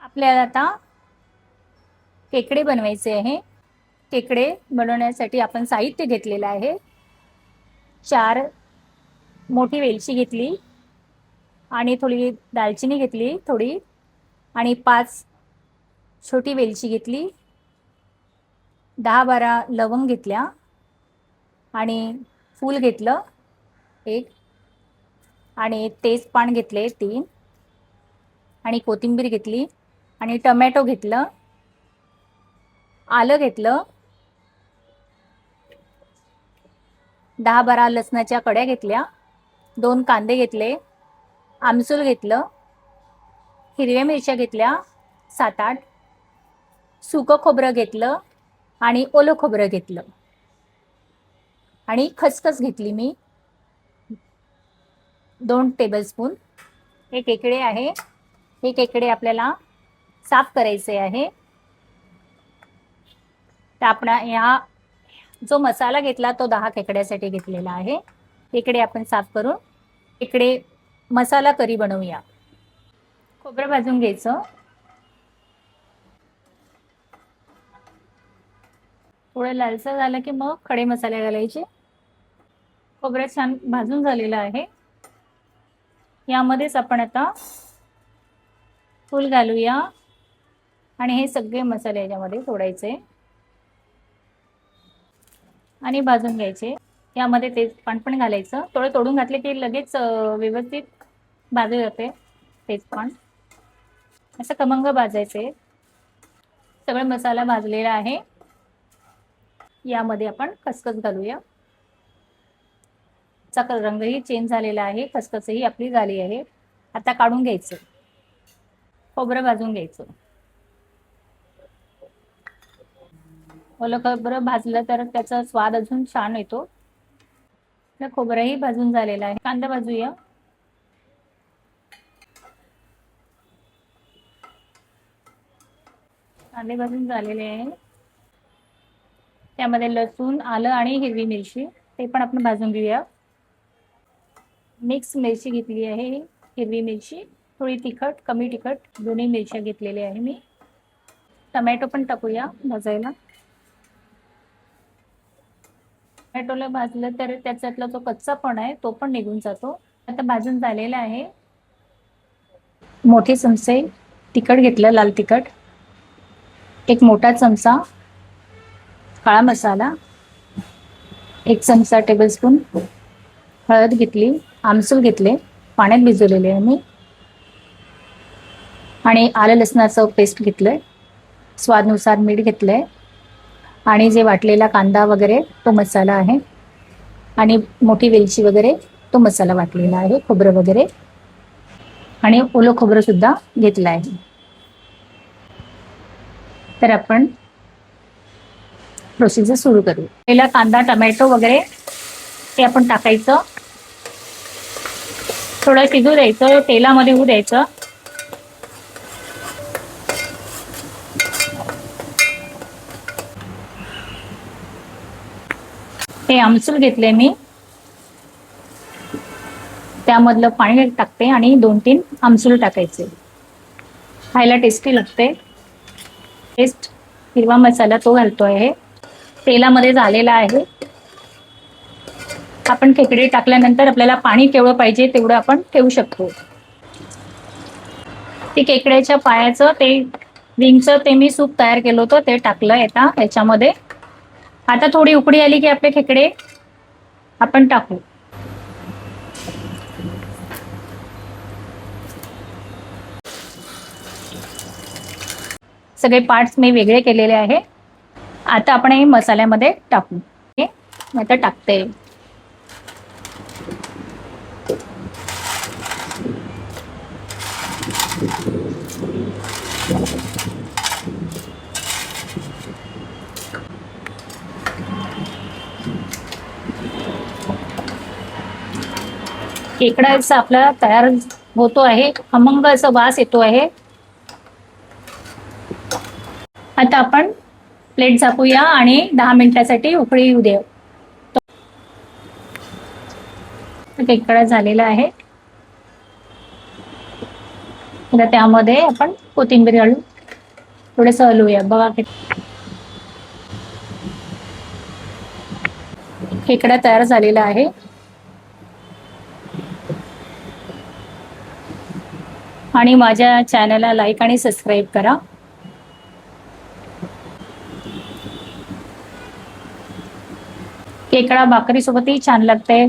आपल्याला आता केकडे बनवायचे आहे। केकडे बनवण्यासाठी आपण साहित्य घेतलेलं आहे। 4 मोठी वेलची घेतली आणि थोडी दालचिनी घेतली थोडी आणि 5 छोटी वेलची घेतली, 10-12 लवंग घेतल्या आणि फूल घेतलं 1 आणि तेजपान घेतले 3 आणि कोथिंबीर घेतली आणि टोमॅटो घेतलं, आलं घेतलं, 10-12 लसणाच्या कड्या घेतल्या, 2 कांदे घेतले, आमसूल घेतलं, हिरव्या मिरच्या घेतल्या 7-8, सुकं खोबरं घेतलं आणि ओलं खोबरं घेतलं आणि खसखस घेतली मी 2 टेबलस्पून। हे केकडे आहे। हे केकडे आपल्याला साफ करायचे आहे। तर आपण या जो मसाला घेतला तो 10 खेकड्यासाठी घेतलेला आहे। खेकडे आपण साफ करून खेकडे मसाला करी बनवूया। खोबरं भाजून घ्यायचं, थोडं लालसर झालं की मग खडे मसाले घालायचे। खोबरं छान भाजून झालेलं आहे। यामध्येच आपण आता फूल घालूया आणि हे सगळे मसाले याच्यामध्ये सोडायचे आणि भाजून घ्यायचे। यामध्ये तेजपान पण घालायचं, थोडं तोडून घातले की लगेच व्यवस्थित भाजले जाते तेजपान। असं खमंग भाजायचे। सगळा मसाला भाजलेला आहे। यामध्ये आपण खसखस घालूया। चा रंगही चेंज झालेला आहे, खसखसही आपली झाली आहे। आता काढून घ्यायचं, खोबरं भाजून घ्यायचं। ओलं खोबरं भाजलं तर त्याचा स्वाद अजून छान येतो। खोबरंही भाजून झालेलं आहे। कांदा भाजूया। कांदे भाजून झालेले आहे। त्यामध्ये लसूण, आलं आणि हिरवी मिरची ते पण आपण भाजून घेऊया। मिक्स मिरची घेतली आहे, हिरवी मिरची, थोडी तिखट, कमी तिखट दोन्ही मिरच्या घेतलेल्या आहे मी। टोमॅटो पण टाकूया भाजायला। टोमॅटोला भाजलं तर त्याच्यातला जो कच्चापणा आहे तो पण निघून जातो। आता भाजून झालेला आहे। मोठे चमचे तिखट घेतलं, लाल तिखट, 1 मोठा चमचा काळा मसाला, 1 चमचा टेबलस्पून हळद घेतली, आमसूल घेतले, पाण्यात भिजवलेले आहे मी आणि आलं लसणाचं पेस्ट घेतलंय, स्वादनुसार मीठ घेतलंय आणि जे वाटलेला कांदा वगैरे तो मसाला आहे आणि मोठी वेलची वगैरे तो मसाला वाटलेला आहे, खोबरं वगैरे आणि ओलं खोबरं सुद्धा घेतलं आहे। तर आपण प्रोसिजर सुरू करू। पहिला कांदा, टोमॅटो वगैरे ते आपण टाकायचं, थोडं शिजू द्यायचं, तेलामध्ये होऊ द्यायचं। हे आमसूल घेतले मी, त्यामधलं पाणी टाकते आणि 2-3 आमसूल टाकायचे, खायला टेस्टी लागते। पेस्ट हिरवा मसाला तो घालतो आहे, तेलामध्ये झालेला आहे। आपण खेकडे टाकल्यानंतर आपल्याला पाणी केवढं पाहिजे तेवढं आपण ठेवू शकतो। ते खेकड्याच्या पायाचं ते विंगचं ते मी सूप तयार केलं होतं ते टाकलं आता याच्यामध्ये। आता थोडी उकळी आली की आपले खेकडे आपण टाकू। सगळे पार्ट्स मी वेगळे केलेले आहे। आता आपण हे मसाल्यामध्ये टाकू। हे आता टाकते। खेकडाचा आपला तयार होतो आहे, खमंग असा वास येतो आहे। आता आपण प्लेट झाकूया आणि 10 मिनिटासाठी उकळी येऊ देऊ। खेकडा झालेला आहे। आता त्यामध्ये आपण कोथिंबीर घालून थोडस हलवूया. बघा खेकडा तयार झालेला आहे. आणि माझ्या चॅनलला लाईक आणि सबस्क्राईब करा. खेकडा भाकरी सोबतही छान लागते.